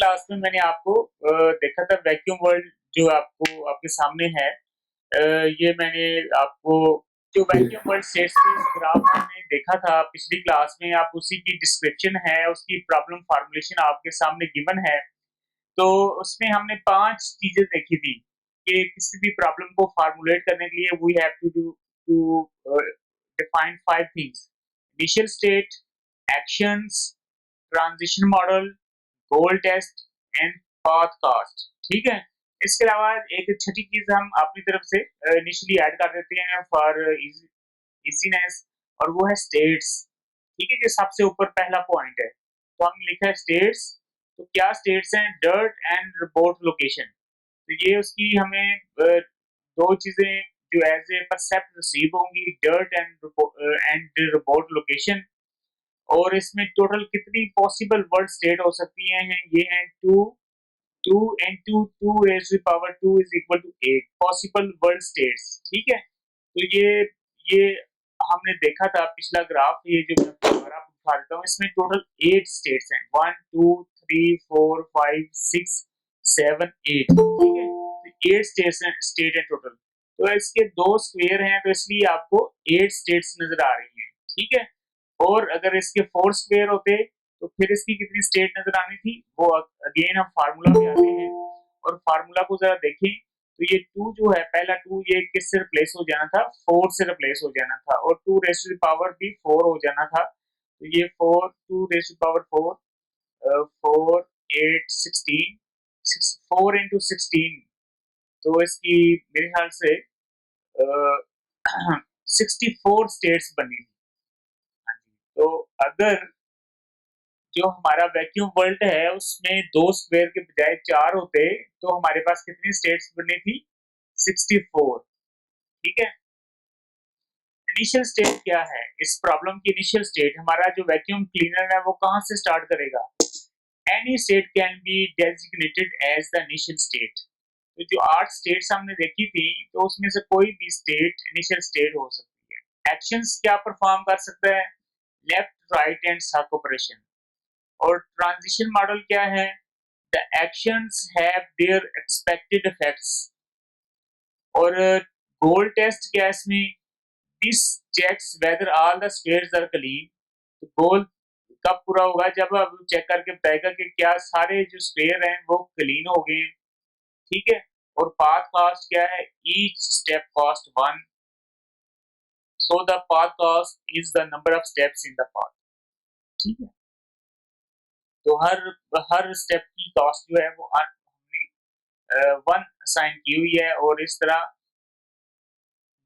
Class में मैंने आपको देखा था वैक्यूम वर्ल्ड जो आपको आपके सामने है। ये मैंने आपको जो वैक्यूम वर्ल्ड स्टेट्स के ग्राफ हमने देखा था पिछली क्लास में, आप उसी की डिस्क्रिप्शन है, उसकी प्रॉब्लम फार्मूलेशन आपके सामने गिवन है। तो उसमें हमने 5 चीजें देखी थी कि किसी भी प्रॉब्लम को फार्मूलेट करने के लिए we have to define 5 things: initial state, actions, transition model, goal test and path cost. ठीक है। इसके अलावा एक छठी चीज हम अपनी तरफ से इनिशियली ऐड कर देते हैं फॉर इजीनेस, और वो है स्टेट्स। ठीक है, जो सबसे ऊपर पहला पॉइंट है, तो हमने लिखा है स्टेट्स। तो क्या स्टेट्स हैं? Dirt and report location. तो ये उसकी हमें दो चीजें जो एज ए परसेप्ट रिसीव होंगी, डर्ट एंड रिपोर्ट लोकेशन। और इसमें टोटल कितनी पॉसिबल वर्ड स्टेट हो सकती हैं? ये हैं 2, 2 into 2 raised to the power 2 is equal to 8 possible word states. ठीक है। तो ये हमने देखा था पिछला ग्राफ, ये जो मैं दोबारा दिखा देता हूँ, इसमें टोटल 8 स्टेट्स हैं, 1 2 3 4 5 6 7 8। ठीक है, तो 8 स्टेट है टोटल। तो इसके दो स्क्वायर हैं, तो इसलिए आपको 8 स्टेट्स नजर आ रही हैं। ठीक है। और अगर इसके 4 स्क्वायर होते तो फिर इसकी कितनी स्टेट नजर आनी थी? वो अगेन हम फार्मूला में आते हैं और फार्मूला को जरा देखें। तो ये 2 जो है, पहला 2 ये किससे रिप्लेस हो जाना था? 4 से रिप्लेस हो जाना था, और 2 रेज़ टू द पावर भी 4 हो जाना था। तो ये 4 2 raise to the power 4 4 8 16 4 into 16। तो इसकी मेरे ख्याल से 64 स्टेट्स बनी। हाँ जी। तो अगर जो हमारा वैक्यूम वर्ल्ड है उसमें 2 स्क्वायर के बजाय 4 होते तो हमारे पास कितनी स्टेट्स बनी थी? 64। ठीक है। इनिशियल स्टेट क्या है? इस प्रॉब्लम की इनिशियल स्टेट, हमारा जो वैक्यूम क्लीनर है वो कहां से स्टार्ट करेगा? Any state can be designated as the initial state. तो जो 8 स्टेट्स हमने देखी थी, तो उसमें से कोई भी स्टेट इनिशियल स्टेट हो सकती है। एक्शंस क्या परफॉर्म कर सकता है? लेफ्ट राइट एंड सब ऑपरेशन। और ट्रांजिशन मॉडल क्या है? The actions have their expected effects. और गोल टेस्ट क्या है इसमें? This checks whether all the squares are clean. तो गोल कब पूरा होगा? जब आप चेक करके बताएगा कि क्या सारे जो स्क्वायर हैं वो क्लीन हो गए। ठीक है। और पाथ कॉस्ट क्या है? Each step cost 1, so the path cost is the number of steps in the path. ठीक है। तो हर स्टेप की कॉस्ट जो है वो हमने 1 असाइन की हुई है, और इस तरह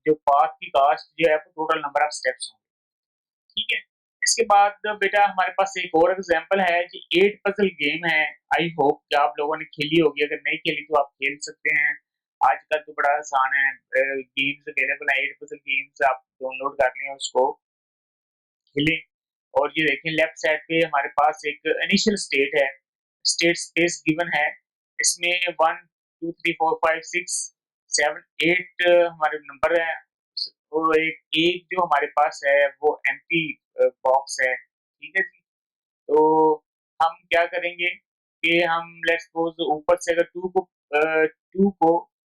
जो पाथ की कॉस्ट जो है वो टोटल नंबर ऑफ स्टेप्स होंगे। ठीक है। इसके बाद बेटा हमारे पास एक और एग्जांपल है कि 8 पजल गेम है। आई होप कि आप लोगों ने खेली होगी, अगर नहीं खेली तो आप खेल सकते हैं। आजकल तो बड़ा आसान है, गेम्स अवेलेबल है, 8 पजल गेम्स आप डाउनलोड कर लें, उसको खेलें। और ये देखें लेफ्ट साइड पे हमारे पास एक इनिशियल स्टेट है, स्टेट स्पेस गिवन है। इसमें 1 2 3 4 5 6 7 8 हमारे नंबर है, और एक जो हमारे पास है वो एम्प्टी बॉक्स है। ठीक है जी। तो हम क्या करेंगे कि हम लेट्स सपोज ऊपर से अगर 2 को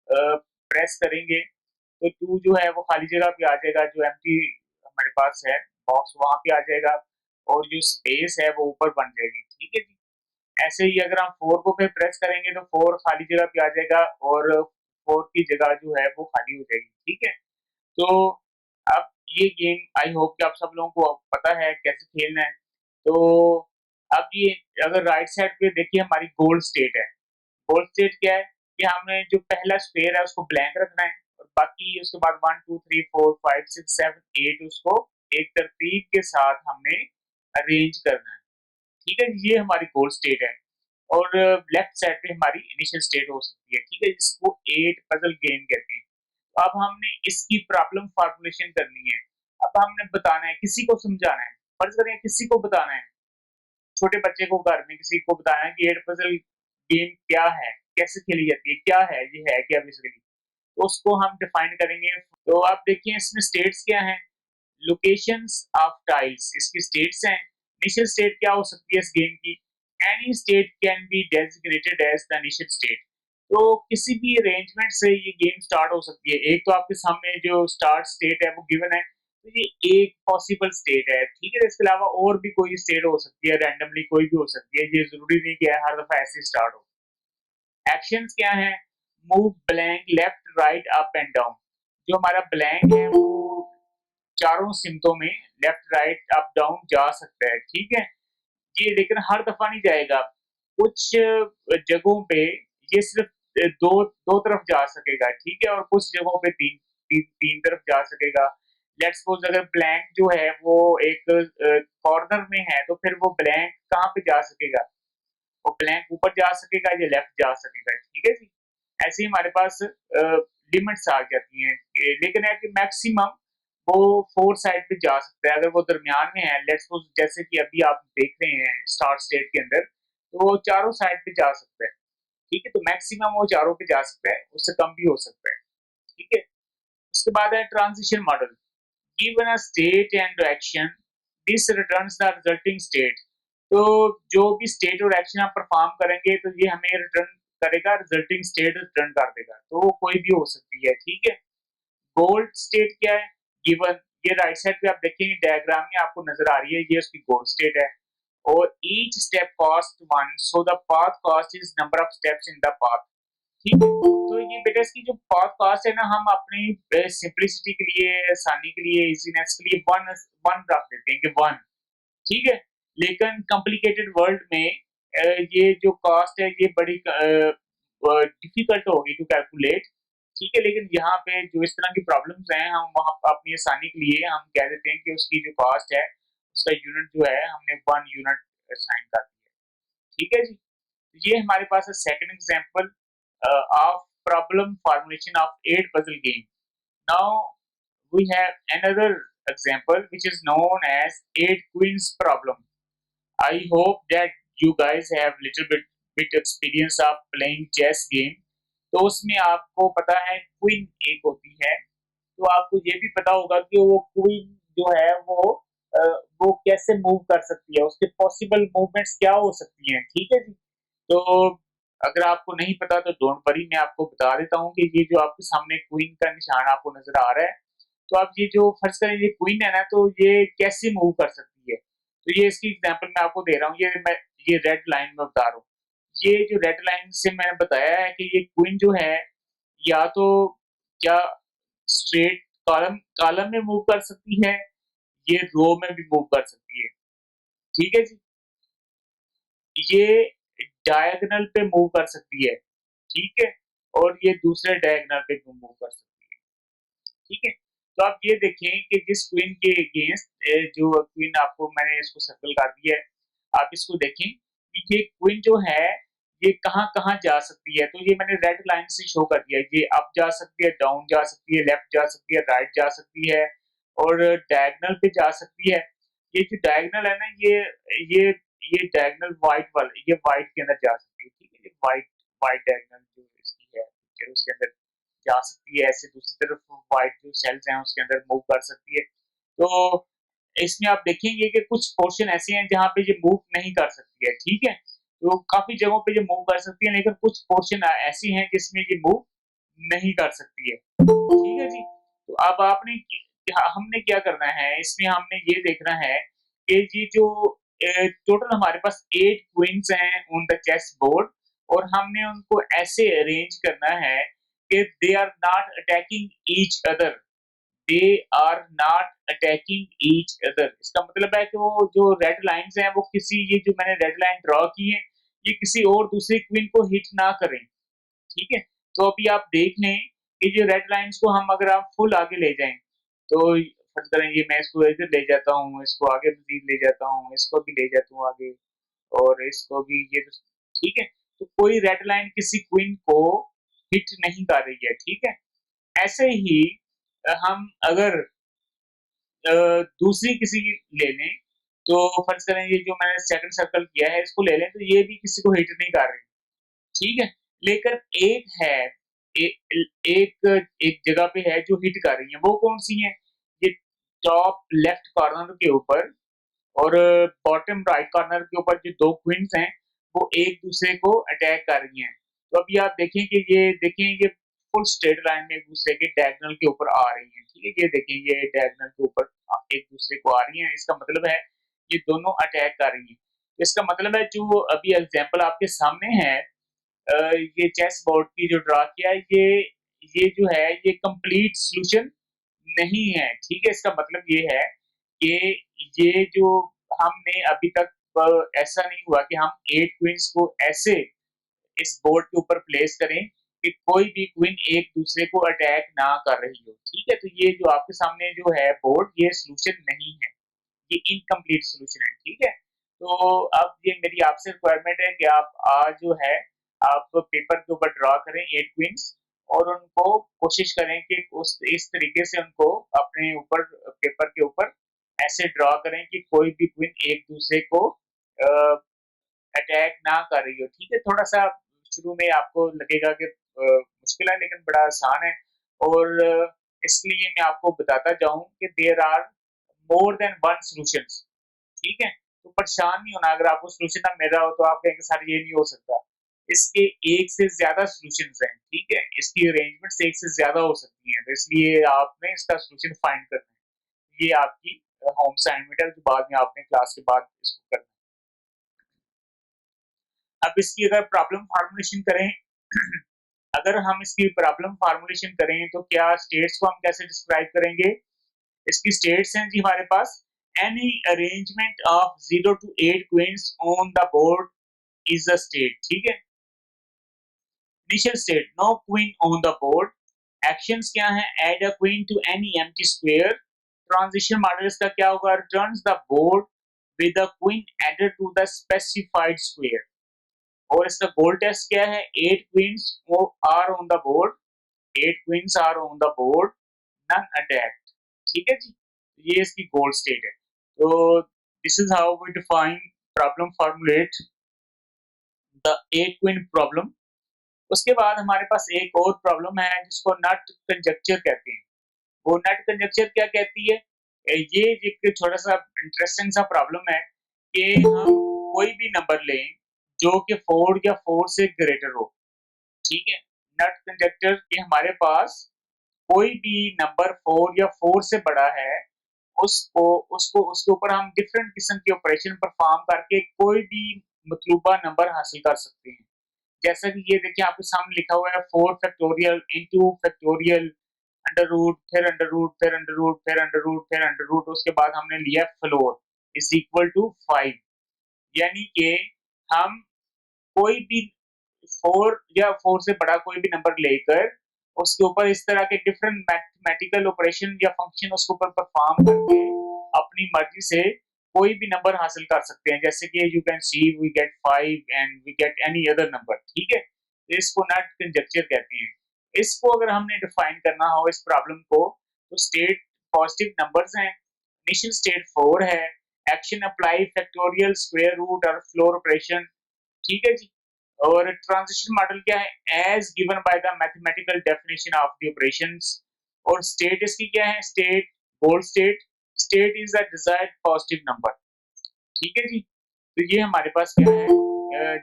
प्रेस करेंगे तो 2 जो है वो खाली जगह पे आ जाएगा, जो एम्प्टी हमारे पास है बॉक्स वहां पे आ जाएगा, और जो स्पेस है वो ऊपर बन जाएगी। ठीक है जी। ऐसे ही अगर हम 4 को फिर प्रेस करेंगे तो 4 खाली जगह पे आ जाएगा, और 4 की जगह जो है वो खाली हो जाएगी। ठीक है। तो अब ये गेम आई होप कि आप सब लोगों को पता है कैसे खेलना है। तो अब ये अगर राइट साइड पे देखिए हमारी गोल स्टेट है। गोल स्टेट क्या है कि हमने जो पहला स्क्वायर है उसको ब्लैंक रखना है, और बाकी उसके बाद 1 2 3 4 5 6 7 8 उसको एक तरतीब के साथ हमने अरेंज करना है। ठीक है, ये हमारी गोल स्टेट है। और लेफ्ट साइड पे हमारी इनिशियल स्टेट हो सकती है। ठीक है, जिसको 8 पजल गेम कहते हैं। तो अब हमने इसकी प्रॉब्लम फॉर्मुलेशन करनी है। अब हमने बताना है, किसी को समझाना है। फर्ज करें किसी को बताना है, छोटे बच्चे को घर में किसी को बताना है कि 8 पजल गेम क्या है, कैसे खेली जाती है, क्या है, ये है क्या बेसिकली। तो उसको हम डिफाइन करेंगे। तो आप देखिए इसमें स्टेट्स क्या हैं? लोकेशंस ऑफ टाइल्स इसकी स्टेट्स हैं। इनिशियल स्टेट क्या हो सकती है इस गेम की? Any state can be designated as the initial state. तो किसी भी अरेंजमेंट से ये गेम स्टार्ट हो सकती है। एक तो आपके सामने जो स्टार्ट स्टेट है वो गिवन है, तो ये एक पॉसिबल स्टेट है, ठीक है। इसके अलावा और भी कोई स्टेट हो सकती है, रैंडमली कोई भी हो सकती है, ये जरूरी नहीं कि हर दफा ऐसे स्टार्ट हो। एक्शंस क्या है? Move blank left right up and down. जो हमारा ब्लैंक है वो चारों सिमतों में लेफ्ट राइट अप डाउन जा सकता है, ठीक है। ये लेकिन हर दफा नहीं जाएगा। कुछ जगहों पे ये सिर्फ दो दो तरफ जा सकेगा, ठीक है, और कुछ जगहों पे तीन तरफ जा सकेगा। लेट्स सपोज अगर ब्लैंक जो है वो एक कॉर्नर में है, तो फिर वो ब्लैंक कहाँ पे जा सकेगा? वो ब्लैंक ऊपर जा सकेगा या लेफ्ट जा सकेगा, ठीक है जी। ऐसे ही हमारे पास लिमिट्स आ जाती हैं, लेकिन है कि मैक्सिमम वो फोर साइड पे जा सकता है। अगर वो दरमियान में है, लेट्स सपोज जैसे कि अभी आप देख रहे हैं स्टार्ट स्टेट के अंदर, तो वो चारों साइड पे जा सकता है, ठीक है। तो मैक्सिमम वो चारों पे जा सकता है, उससे कम भी हो सकता है, ठीक है। उसके बाद है transition model. Given a state and action, this returns the resulting state. तो जो भी स्टेट और एक्शन आप परफॉर्म करेंगे तो ये हमें रिटर्न करेगा, रिजल्टिंग स्टेट रिटर्न कर देगा। तो वो कोई भी हो सकती है, ठीक है। गोल्ड स्टेट क्या है? गिवन, ये राइट साइड पे आप देखेंगे डायग्राम में आपको नजर आ रही है, ये उसकी गोल्ड स्टेट है। और each step cost one, so the path cost is number of steps in the path, ठीक है। तो ये बेटा इसकी जो पाथ कॉस्ट है ना, हम अपनी सिंपलिसिटी के लिए, आसानी के लिए, इजीनेस के लिए वन वन रख देते हैं कि वन, ठीक है। लेकिन कॉम्प्लिकेटेड वर्ल्ड में ये जो कॉस्ट है ये बड़ी डिफिकल्ट होगी टू कैलकुलेट, ठीक है। लेकिन यहाँ पे जो इस तरह की प्रॉब्लम्स हैं, हम वहाँ अपनी आसानी के लिए हम कह देते हैं कि उसकी जो कॉस्ट है उसका यूनिट जो है हमने वन यूनिट साइन कर दिया, ठीक है जी। ये हमारे पास है second example of problem formulation of eight puzzle game. Now we have another example which is known as eight queens problem. I hope that you guys have little bit experience of playing chess game। तो उसमें आपको पता है queen एक होती है, तो आपको ये भी पता होगा कि वो क्वीन जो है अ, वो कैसे मूव कर सकती है, उसके पॉसिबल मूवमेंट्स क्या हो सकती हैं, ठीक है जी। तो अगर आपको नहीं पता तो डोंट वरी, मैं आपको बता देता हूँ कि ये जो आपके सामने क्वीन का निशान आपको नजर आ रहा है, तो आप ये जो फर्ज करें ये क्वीन है ना, तो ये कैसे मूव कर सकती है। तो ये इसकी एग्जांपल मैं आपको दे रहा हूँ, ये रेड लाइन में बता रहा हूँ। ये जो रेड लाइन से मैंने बताया है कि ये क्वीन जो है या तो क्या स्ट्रेट कॉलम कॉलम में मूव कर सकती है, ये रो में भी मूव कर सकती है, ठीक है जी। ये डायगोनल पे मूव कर सकती है, ठीक है, और ये दूसरे डायगोनल पे मूव कर सकती है, ठीक है। तो आप ये देखें कि जिस क्वीन के अगेंस्ट जो क्वीन आपको मैंने इसको सर्कल कर दिया है, आप इसको देखें कि ये क्वीन जो है ये कहाँ-कहाँ जा सकती है। तो ये मैंने रेड लाइन से शो कर दिया है, ये अप जा सकती है, डाउन जा सकती है, लेफ्ट जा सकती है, राइट जा सकती है और डायगोनल पे जा सकती है। ये जो डायगोनल है ना, ये ये डायगोनल व्हाइट वाला, ये व्हाइट के अंदर जा सकती है, ठीक है। ये व्हाइट व्हाइट डायगोनल जो इसकी है पिक्चर, उसके अंदर जा सकती है। ऐसे दूसरी तरफ व्हाइट जो सेल्स हैं उसके अंदर मूव कर सकती है। तो इसमें आप देखेंगे कि कुछ पोर्शन ऐसे हैं जहाँ पे ये मूव नहीं कर सकती है, ठीक है। तो काफी जगहों पे ये मूव कर सकती है, लेकिन कुछ पोर्शन ऐसी हैं जिसमें ये मूव नहीं कर सकती है, ठीक है जी। तो अब हमने क्या करना है, इसमें हमने ये देखना है कि ये जो टोटल हमारे पास 8 क्वींस हैं ऑन द चेस बोर्ड, और हमने उनको ऐसे अरेंज करना है कि they are not attacking each other, they are not attacking each other. इसका मतलब है कि वो जो रेड लाइंस हैं वो किसी, ये जो मैंने रेड लाइन ड्रॉ की है, ये किसी और दूसरी क्वीन को हिट ना करें, ठीक है। तो अभी आप देख लें कि जो रेड लाइंस को हम अगर आप फुल आगे ले जाएं, तो फर्ज करें ये मैं इसको इधर ले जाता हूँ, इसको आगे मजीद ले जाता हूँ, इसको भी ले जाता हूँ आगे, और इसको भी ये ठीक है। तो कोई रेड लाइन किसी क्वीन को हिट नहीं कर रही है, ठीक है। ऐसे ही हम अगर दूसरी किसी की ले लें, तो फर्ज करें ये जो मैंने सेकंड सर्कल किया है इसको ले लें, तो ये भी किसी को हिट नहीं कर रही, ठीक है। लेकिन एक है, एक एक जगह पे है जो हिट कर रही है, वो कौन सी है? ये टॉप लेफ्ट कॉर्नर के ऊपर और बॉटम राइट कॉर्नर के ऊपर जो दो क्वींस हैं, वो एक दूसरे को अटैक कर रही हैं। तो अभी आप देखें कि ये फुल स्ट्रेट लाइन में एक दूसरे के डायगोनल के ऊपर आ रही हैं, ठीक है? ये देखें ये डायगोनल के ऊपर एक दूसरे को आ रही हैं, इसका मतलब है ये दोनों अटैक कर रही हैं। इसका मतलब है जो अभी एग्जांपल आपके सामने है, ये चेस बोर्ड की जो ड्रा किया है, ये जो है ये कंप्लीट सॉल्यूशन नहीं है, ठीक है? इसका मतलब ये है कि ये जो हमने अभी तक ऐसा नहीं हुआ कि हम 8 क्वींस को ऐसे इस बोर्ड के ऊपर प्लेस करें कि कोई भी क्वीन एक दूसरे को अटैक ना कर रही हो, ठीक है? तो ये जो आपके सामने जो है बोर्ड, ये सॉल्यूशन नहीं है, ये इनकम्प्लीट सॉल्यूशन है, ठीक है? तो अब ये मेरी आपसे रिक्वायरमेंट है कि आप आज जो है आप पेपर के ऊपर ड्रा करें 8 क्वींस और उनको कोशिश करें कि उस इस तरीके से उनको अपने ऊपर पेपर के ऊपर ऐसे ड्रा करें कि कोई भी क्वीन एक दूसरे को अटैक ना कर रही हो, ठीक है? थोड़ा-सा शुरू में आपको लगेगा कि मुश्किल है लेकिन बड़ा आसान है और इसलिए मैं आपको बताता जाऊँ कि there are more than one solutions, ठीक है? तो परेशान नहीं होना, अगर आपको सॉल्यूशन ना मिल रहा हो तो आप कहेंगे सर ये नहीं हो सकता। इसके एक से ज़्यादा सॉल्यूशंस हैं, ठीक है? इसकी अरेंजमेंट्स एक से ज़्यादा हो सकती हैं, तो इसलिए आपने इसका सॉल्यूशन फाइंड करना है। ये आपकी होम असाइनमेंट है जो बाद में आपने क्लास के बाद इसको करना है। अब इसकी अगर प्रॉब्लम फॉर्मुलेशन करें अगर हम इसकी प्रॉब्लम फॉर्मुलेशन करें तो क्या स्टेट्स को हम कैसे डिस्क्राइब करेंगे? इसकी स्टेट्स हैं जी हमारे पास any arrangement of 0 to 8 queens on the board is a state, ठीक है? Initial state no queen on the board. Actions क्या हैं? Add a queen to any empty square. Transition model इसका क्या होगा? Returns the board with the queen added to the specified square. और इसका goal test क्या है? 8 क्वींस वो are on the board, 8 queens are on the board, none attacked, ठीक है जी? ये इसकी गोल स्टेट है। तो this is how we define problem formulate the 8 queen problem. उसके बाद हमारे पास एक और प्रॉब्लम है जिसको नट कंजक्चर कहते हैं। वो नट कंजक्चर क्या कहती है? ये एक छोटा-सा इंटरेस्टिंग सा प्रॉब्लम है कि हम कोई भी नंबर लें जो कि 4 या 4 से ग्रेटर हो, ठीक है? नट कंजक्टर के हमारे पास कोई भी नंबर 4 या 4 से बड़ा है, उसको उसको उसके ऊपर हम डिफरेंट किस्म के ऑपरेशन परफॉर्म करके कोई भी मतलूबा नंबर हासिल कर सकते हैं। जैसा कि ये देखिए आपके सामने लिखा हुआ है 4 factorial into factorial under root फिर अंडर रूट फिर अंडर रूट फिर अंडर रूट फिर अंडर रूट उसके बाद हमने लिया फ्लोर इज इक्वल टू 5, यानी कि हम कोई भी 4 या 4 से बड़ा कोई भी नंबर लेकर उसके ऊपर इस तरह के डिफरेंट मैथमेटिकल ऑपरेशन या फंक्शन उसके ऊपर परफॉर्म करके अपनी मर्जी से कोई भी नंबर हासिल कर सकते हैं। जैसे कि you can see we get 5 and we get any other number, ठीक है? तो इसको नट कंजक्चर कहते हैं। इसको अगर हमने डिफाइन करना हो इस प्रॉब्लम को तो स्टेट पॉजिटिव नंबर्स हैं, इनिशियल स्टेट 4 है, action apply factorial square root और फ्लोर ऑपरेशन, ठीक है जी? और ट्रांजिशन मॉडल क्या है? As given by the mathematical definition of the operations. और स्टेट इसकी क्या है? State goal state, state is the desired positive number, ठीक है जी? तो ये हमारे पास क्या है?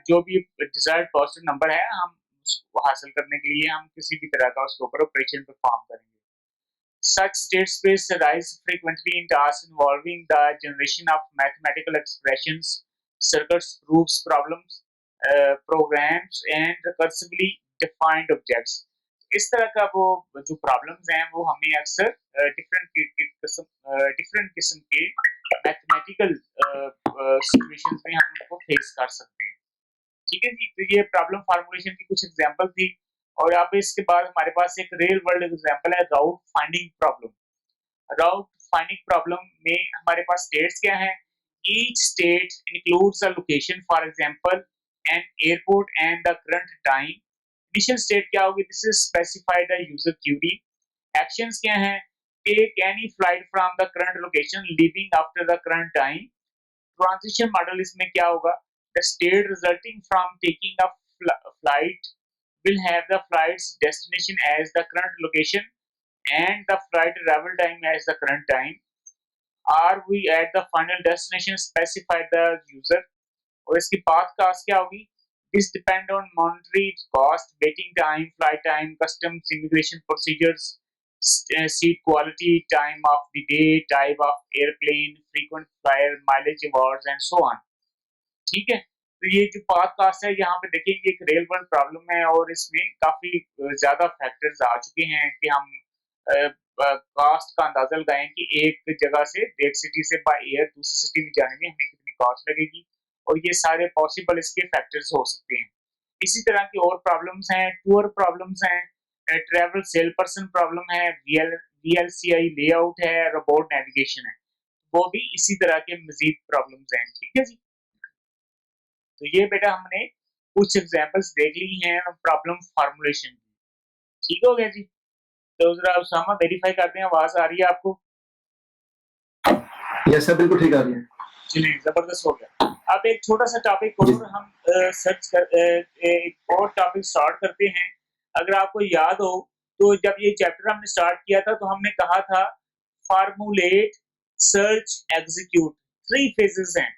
जो भी डिजायर्ड पॉजिटिव नंबर है हम उसको हासिल करने के लिए हम किसी भी तरह का उसके ऊपर ऑपरेशन परफॉर्म करेंगे। Such state space arise frequently in tasks involving the generation of mathematical expressions, circuits, proofs, problems, programs, and recursively defined objects. इस तरह का वो जो प्रॉब्लम्स हैं वो हमें अक्सर डिफरेंट किस्म के मैथमेटिकल सिचुएशंस में हम उनको फेस कर सकते हैं, ठीक है जी? तो ये प्रॉब्लम फॉर्मुलेशन की कुछ एग्जांपल थी और अब इसके बाद हमारे पास एक रियल वर्ल्ड एग्जांपल है route finding problem. Route finding problem में हमारे पास स्टेट्स क्या हैं? Each state includes a location for example an airport and the current time. Initial state क्या होगी? This is specified the user query. Actions क्या हैं? Take any flight from the current location leaving after the current time. Transition model इसमें क्या होगा? The state resulting from taking a flight will have the flight's destination as the current location and the flight arrival time as the current time. Are we at the final destination specified the user? और इसकी path cast क्या होगी? This depend on monetary cost, waiting time, flight time, customs, immigration procedures, seat quality, time of the day, type of airplane, frequent flyer, mileage awards and so on. ठीक है, तो ये जो podcast है यहाँ पे देखेंगे एक रियल वर्ल्ड प्रॉब्लम है और इसमें काफी ज्यादा फैक्टर्स आ चुके हैं कि हम कॉस्ट का अंदाजा लगाएं कि एक जगह से एक सिटी से बाय एयर दूसरी सिटी में जाने में हमें कितनी कॉस्ट लगेगी, और ये सारे पॉसिबल इसके फैक्टर्स हो सकते हैं। इसी तरह की और प्रॉब्लम्स हैं, टूर प्रॉब्लम्स हैं, ट्रैवल सेल पर्सन प्रॉब्लम है, वीएलसीआई लेआउट है, रोबोट नेविगेशन है, वो भी इसी तरह के मजीद प्रॉब्लम्स हैं। ठीक है जी, तो ये बेटा हमने कुछ एग्जांपल्स देख ली हैं प्रॉब्लम फार्मूलेशन की। ठीक हो गया जी, तो जरा उसामा वेरीफाई करते हैं आवाज आ रही है आपको? यस सर, बिल्कुल ठीक आ रही है। चलिए, जबरदस्त हो गया। अब एक छोटा सा टॉपिक और हम सर्च कर एक और टॉपिक स्टार्ट करते हैं। अगर आपको याद हो तो जब ये चैप्टर हमने स्टार्ट किया था तो हमने कहा था फार्मूलेट, सर्च, एग्जीक्यूट, 3 फेजेस हैं।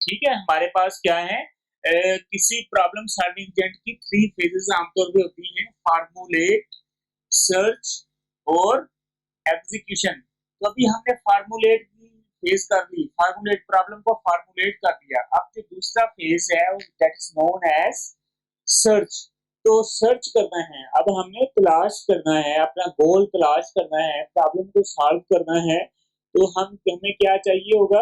ठीक है, हमारे पास क्या है, किसी प्रॉब्लम सॉल्विंग एजेंट की 3 फेजेस आमतौर पे होती हैं, फार्मूलेट, सर्च और एग्जीक्यूशन। तो अभी हमने फार्मूलेट की फेज कर ली, फार्मूलेट प्रॉब्लम को फार्मूलेट कर दिया। अब जो दूसरा फेज है that is known as search. तो सर्च करना है, अब हमने तलाश करना है, अपना गोल तलाश करना है, प्रॉब्लम को सॉल्व करना है। तो हमें क्या चाहिए होगा,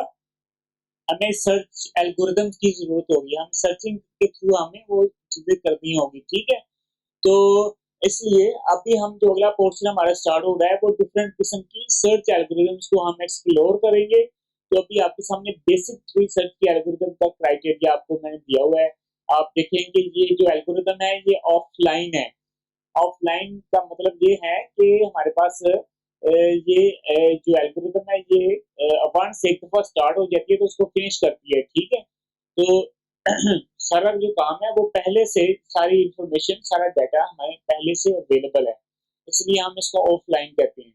हमें सर्च एल्गोरिदम की जरूरत होगी, हम सर्चिंग के थ्रू हमें वो चीजें करनी होगी। ठीक है, तो इसलिए अभी हम जो अगला पोर्शन हमारा स्टार्ट हो रहा है वो डिफरेंट किस्म की सर्च एल्गोरिदम्स को हम एक्सप्लोर करेंगे। तो अभी आपके सामने बेसिक ट्री सर्च की एल्गोरिदम का क्राइटेरिया आपको मैंने दिया हुआ है। आप देखेंगे ये जो एल्गोरिदम है ये ऑफलाइन है। ऑफलाइन का मतलब ये है कि हमारे पास ये जो एल्गोरिदम है ये वंस एक दफा स्टार्ट हो जाती है तो उसको फिनिश करती है। ठीक है, तो सारा जो काम है वो पहले से सारी इंफॉर्मेशन, सारा डाटा हमें पहले से अवेलेबल है, इसलिए हम इसको ऑफलाइन कहते हैं।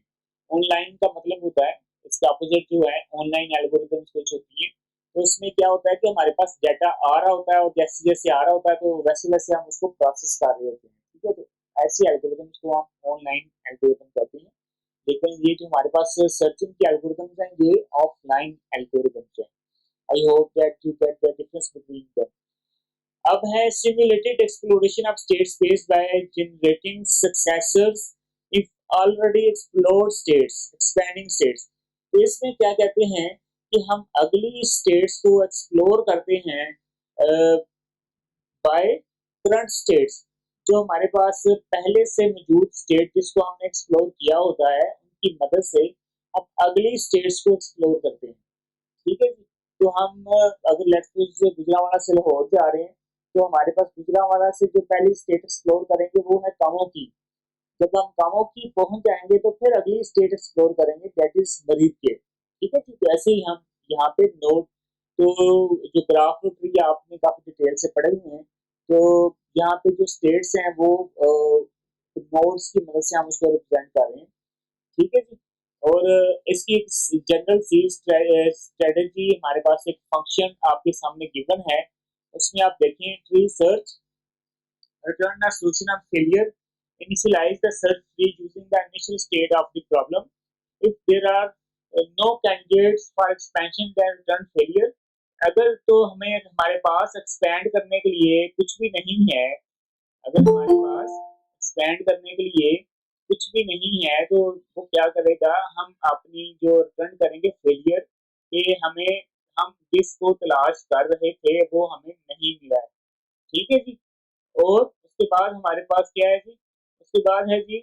ऑनलाइन का मतलब होता है, इसका अपोजिट जो है ऑनलाइन एल्गोरिदम्स कुछ होती है, तो उसमें क्या होता है कि हमारे पास डाटा आ रहा होता है और जैसे जैसे आ रहा होता है तो वैसे वैसे हम उसको प्रोसेस कर रहे होते हैं। ठीक है, तो ऐसी एल्गोरिदम्स को हम ऑनलाइन एल्गोरिदम कहते हैं। लेकिन ये जो हमारे पास सर्चिंग की एल्गोरिदम्स हैं ये ऑफलाइन एल्गोरिदम्स हैं। I hope that you get the difference between them. अब है simulated exploration of state space by generating successors if already explored states, expanding states. तो इसमें क्या कहते हैं कि हम अगली स्टेट्स को एक्सप्लोर करते हैं बाय करंट स्टेट्स। जो हमारे पास पहले से मौजूद स्टेट जिसको हमने एक्सप्लोर किया होता है उनकी मदद से हम अगली स्टेट्स को एक्सप्लोर करते हैं। ठीक है जी, तो हम अगर लेट्स सपोज गुजरांवाला से लाहौर जा रहे हैं तो हमारे पास गुजरांवाला से जो पहली स्टेट एक्सप्लोर करेंगे वो है कामों की। जब हम कामों की पहुंच जाएंगे तो फिर अगली स्टेट एक्सप्लोर करेंगे दैट इज मरीज के। ठीक है जी, तो ऐसे ही हम यहाँ पे नोट, तो जो ग्राफ ट्री आपने काफी डिटेल से पढ़े हुए हैं, तो यहाँ पे जो स्टेट्स हैं वो नोड्स की मदद से हम उसको रिप्रेजेंट कर रहे हैं। ठीक है जी, और इसकी एक जनरल सी स्ट्रेटेजी हमारे पास एक फंक्शन आपके सामने गिवन है, उसमें आप देखें tree search return a solution of failure, initialize the search tree using the initial state of the problem. If there are no candidates for expansion, then return failure. अगर तो हमें हमारे पास एक्सपैंड करने के लिए कुछ भी नहीं है, अगर हमारे पास एक्सपैंड करने के लिए कुछ भी नहीं है तो वो क्या करेगा, हम अपनी जो रिटर्न करेंगे फेलियर कि हमें, हम जिसको तलाश कर रहे थे वो हमें नहीं मिला है। ठीक है जी, और उसके बाद हमारे पास क्या है जी, उसके बाद है जी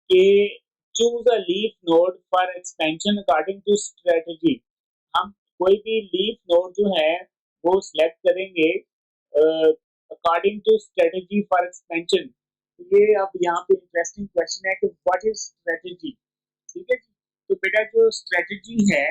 कि choose a leaf node for expansion according to strategy. हम कोई भी लीफ नोड जो है वो सिलेक्ट करेंगे according to strategy for expansion. तो ये अब यहाँ पे इंटरेस्टिंग क्वेश्चन है कि व्हाट इज स्ट्रेटजी। ठीक है जी, तो बेटा जो स्ट्रेटजी है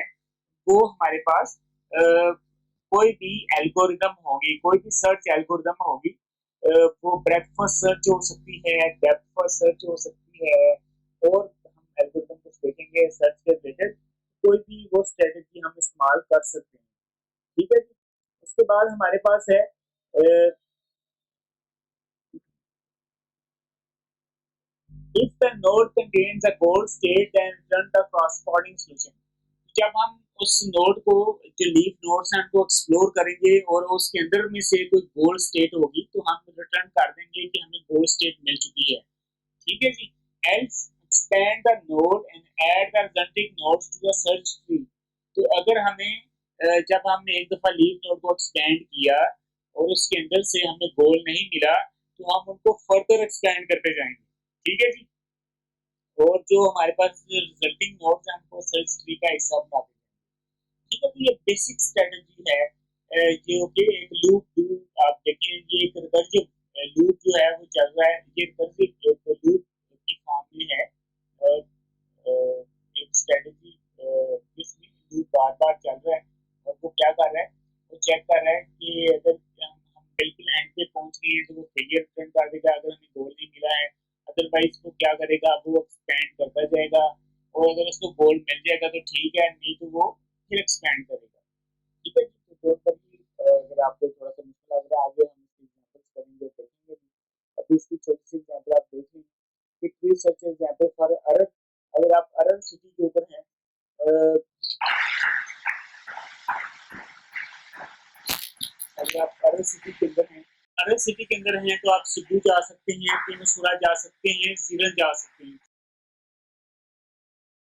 वो हमारे पास कोई भी एल्गोरिदम होगी, कोई भी सर्च एल्गोरिदम होगी, वो ब्रेथ फर्स्ट सर्च हो सकती है, डेप्थ फर्स्ट सर्च हो सकती है, और हम एल्गोरिदम को देखेंगे सर्च के रिलेटेड कोई भी वो स्ट्रेटजी हम इस्तेमाल कर सकते हैं। ठीक है जी, उसके बाद हमारे पास है if the node contains a goal state then return the corresponding solution। जब हम उस नोड को, जो लीफ नोड्स हैं उनको एक्सप्लोर करेंगे और उसके अंदर में से कोई गोल स्टेट होगी तो हम रिटर्न कर देंगे कि हमें गोल स्टेट मिल चुकी है। ठीक है जी। else expand the node and add the resulting nodes to the search tree। तो अगर हमें जब हमने एक दफा लीफ नोड को एक्सपेंड किया और उसके अंदर से हमें गोल नहीं मिला तो हम उनको फर्दर एक्सपेंड करते जाएंगे। ठीक है जी। और जो हमारे पास रिजल्टिंग नोड्स हैं हमको सर्च ट्री का हिस्सा बनाते हैं। ठीक है। तो ये बेसिक स्ट्रेटजी है जो कि एक लूप लूप आप देखें, ये एक रिकर्सिव लूप जो है वो चल रहा है, ये रिकर्सिव एक लूप की फॉर्म में है। एक स्ट्रेटजी जिसमें लूप बार बार चल रहा है और वो क्या कर रहा है, वो चेक कर रहा है कि अगर हम बिल्कुल एंड पे पहुंच गए हैं तो वो फेलियर रिटर्न कर देगा अगर हमें गोल नहीं मिला है। अदरवाइज वो क्या करेगा, वो एक्सपेंड करता जाएगा और अगर उसको गोल मिल जाएगा तो ठीक है, नहीं तो वो फिर एक्सपेंड करेगा। ठीक है जी। तो डोंट वरी, अगर आपको थोड़ा सा मुश्किल लग रहा है आगे हम इसकी एग्जांपल्स करेंगे, देखेंगे भी। अभी इसकी छोटी सी एग्जांपल आप देख लें कि प्लीज सर्च एग्जांपल फॉर अरब। अगर आप अरब सिटी के ऊपर हैं, अगर आप अरब सिटी के अंदर हैं, अरब सिटी के अंदर हैं तो आप सिद्धू जा सकते हैं, तिनसुरा जा सकते हैं, जीरन जा सकते हैं।